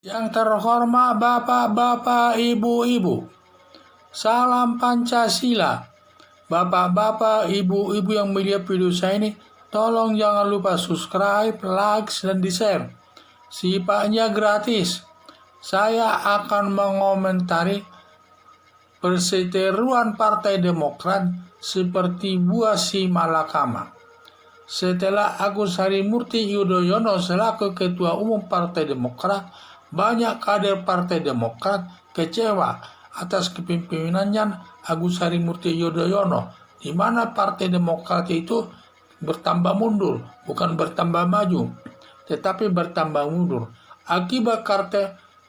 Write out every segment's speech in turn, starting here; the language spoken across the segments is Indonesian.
Yang terhormat Bapak-Bapak, Ibu-Ibu, salam Pancasila. Bapak-bapak, ibu-ibu yang melihat video saya ini, tolong jangan lupa subscribe, like, dan di-share. Sifatnya gratis. Saya akan mengomentari perseteruan Partai Demokrat seperti buah si malakama. Setelah Agus Harimurti Yudhoyono selaku Ketua Umum Partai Demokrat, banyak kader Partai Demokrat kecewa atas kepemimpinannya Agus Harimurti Yudhoyono, di mana Partai Demokrat itu bertambah mundur, bukan bertambah maju, tetapi bertambah mundur. Akibat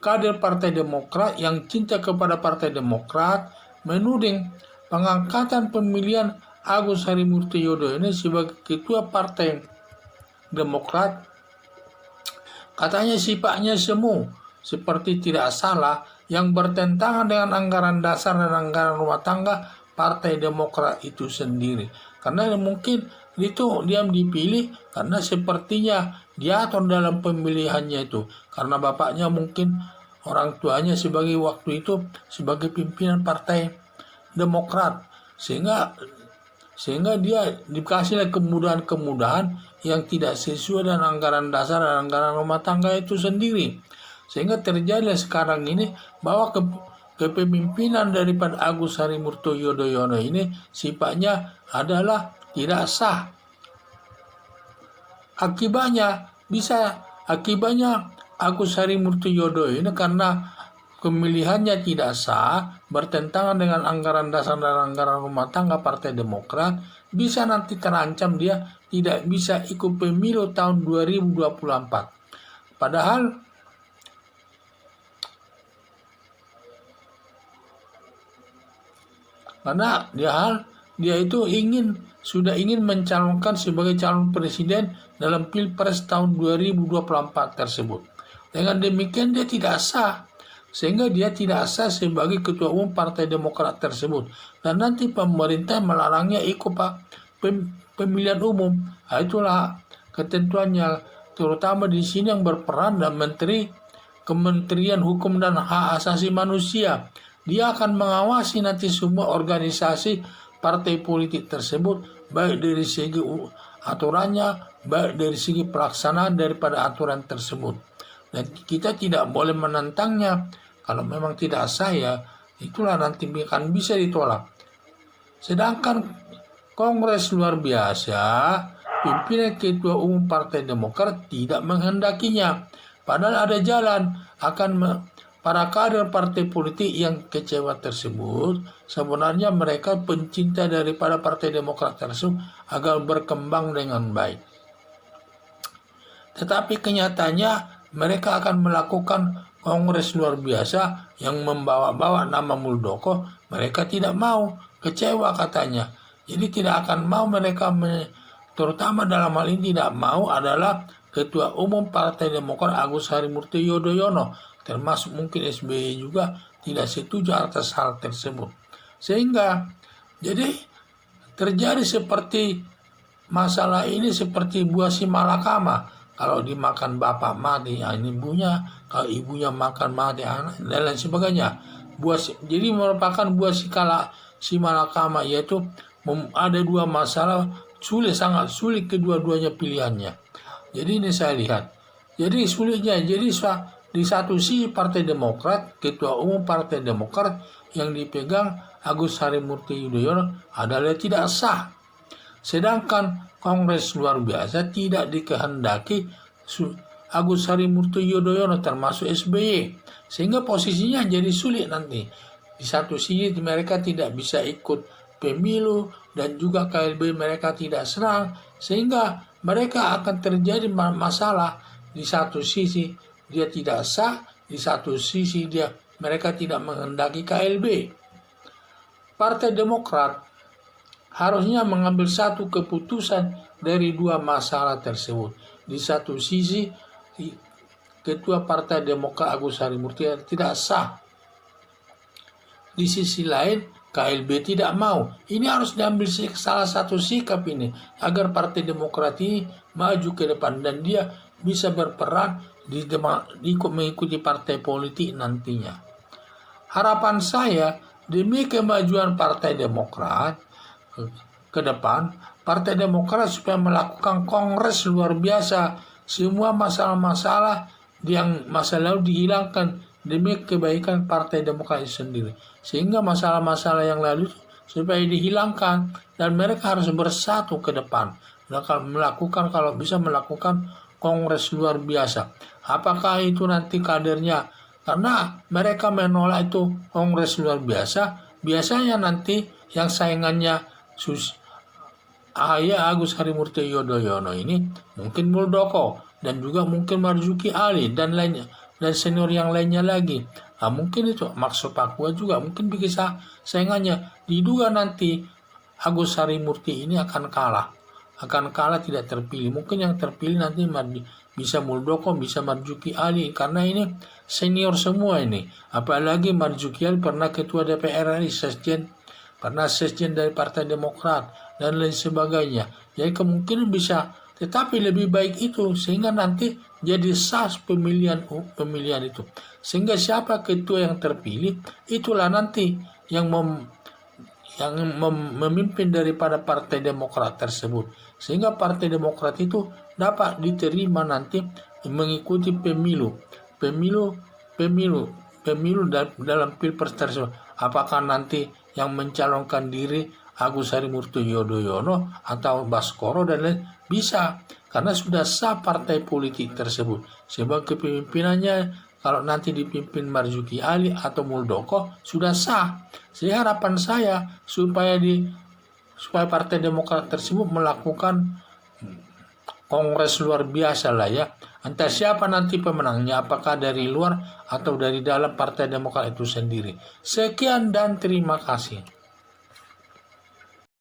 kader Partai Demokrat yang cinta kepada Partai Demokrat menuding pengangkatan pemilihan Agus Harimurti Yudhoyono sebagai ketua Partai Demokrat, katanya sifatnya semu, seperti tidak salah, yang bertentangan dengan anggaran dasar dan anggaran rumah tangga Partai Demokrat itu sendiri. Karena mungkin itu dia dipilih karena sepertinya diatur dalam pemilihannya itu, karena bapaknya mungkin orang tuanya sebagai waktu itu sebagai pimpinan Partai Demokrat, sehingga dia dikasih kemudahan-kemudahan yang tidak sesuai dengan anggaran dasar dan anggaran rumah tangga itu sendiri. Sehingga terjadi sekarang ini bahwa kepemimpinan daripada Agus Harimurti Yudhoyono ini sifatnya adalah tidak sah. Akibatnya Agus Harimurti Yudhoyono karena pemilihannya tidak sah, bertentangan dengan anggaran dasar dan anggaran rumah tangga Partai Demokrat, bisa nanti terancam dia tidak bisa ikut pemilu tahun 2024. Padahal karena dia itu sudah ingin mencalonkan sebagai calon presiden dalam Pilpres tahun 2024 tersebut. Dengan demikian dia tidak sah, sehingga dia tidak sah sebagai ketua umum Partai Demokrat tersebut, dan nanti pemerintah melarangnya ikut pemilihan umum. Nah, itulah ketentuannya, terutama di sini yang berperan dan Kementerian Hukum dan Hak Asasi Manusia. Dia akan mengawasi nanti semua organisasi partai politik tersebut, baik dari segi aturannya, baik dari segi pelaksanaan daripada aturan tersebut. Dan kita tidak boleh menentangnya. Kalau memang tidak sah, ya itulah nanti akan bisa ditolak. Sedangkan Kongres luar biasa, pimpinan Ketua Umum Partai Demokrat tidak menghendakinya. Padahal ada jalan para kader partai politik yang kecewa tersebut, sebenarnya mereka pencinta daripada Partai Demokrat tersebut agar berkembang dengan baik. Tetapi kenyataannya mereka akan melakukan kongres luar biasa yang membawa-bawa nama Muldoko. Mereka tidak mau, kecewa katanya. Jadi tidak akan mau mereka, terutama dalam hal ini tidak mau adalah Ketua Umum Partai Demokrat Agus Harimurti Yudhoyono, termasuk mungkin SBY juga tidak setuju atas hal tersebut. Sehingga jadi terjadi seperti masalah ini seperti buah si malakama. Kalau dimakan bapak mati ini ibunya, kalau ibunya makan mati anak, dan lain sebagainya. Jadi merupakan buah si malakama, yaitu ada dua masalah sangat sulit kedua-duanya pilihannya. Jadi ini saya lihat. Jadi sulitnya, jadi di satu sisi Partai Demokrat, Ketua Umum Partai Demokrat yang dipegang Agus Harimurti Yudhoyono adalah tidak sah. Sedangkan Kongres luar biasa tidak dikehendaki Agus Harimurti Yudhoyono termasuk SBY, sehingga posisinya jadi sulit nanti. Di satu sisi mereka tidak bisa ikut pemilu dan juga KLB mereka tidak serang, sehingga mereka akan terjadi masalah. Di satu sisi dia tidak sah, di satu sisi mereka tidak menghendaki KLB. Partai Demokrat harusnya mengambil satu keputusan dari dua masalah tersebut. Di satu sisi Ketua Partai Demokrat Agus Harimurti tidak sah, di sisi lain KLB tidak mau. Ini harus diambil salah satu sikap ini agar Partai Demokrat ini maju ke depan dan dia bisa berperan ikut mengikuti partai politik nantinya. Harapan saya demi kemajuan Partai Demokrat ke depan, Partai Demokrat supaya melakukan kongres luar biasa, semua masalah-masalah yang masa lalu dihilangkan demi kebaikan Partai Demokrat itu sendiri, sehingga masalah-masalah yang lalu supaya dihilangkan dan mereka harus bersatu ke depan. Kalau bisa melakukan kongres luar biasa. Apakah itu nanti kadernya? Karena mereka menolak itu kongres luar biasa, biasanya nanti yang saingannya AHY Agus Harimurti Yudhoyono ini mungkin Muldoko dan juga mungkin Marzuki Ali dan lainnya dan senior yang lainnya lagi. Nah, mungkin itu maksud Papua juga mungkin bisa saingannya. Diduga nanti Agus Harimurti ini akan kalah tidak terpilih. Mungkin yang terpilih nanti bisa Muldoko, bisa Marzuki Ali, karena ini senior semua ini. Apalagi Marzuki Ali pernah ketua DPR RI, pernah sekjen dari Partai Demokrat dan lain sebagainya. Jadi kemungkinan bisa, tetapi lebih baik itu sehingga nanti jadi sah pemilihan itu. Sehingga siapa ketua yang terpilih, itulah nanti yang memimpin daripada Partai Demokrat tersebut, sehingga Partai Demokrat itu dapat diterima nanti mengikuti pemilu dalam pilpres tersebut. Apakah nanti yang mencalonkan diri Agus Harimurti Yudhoyono atau Baskoro dan lain bisa, karena sudah sah partai politik tersebut. Sebab kepemimpinannya kalau nanti dipimpin Marzuki Ali atau Muldoko sudah sah. Jadi harapan saya supaya Partai Demokrat tersebut melakukan kongres luar biasa lah ya. Entah siapa nanti pemenangnya, apakah dari luar atau dari dalam Partai Demokrat itu sendiri. Sekian dan terima kasih.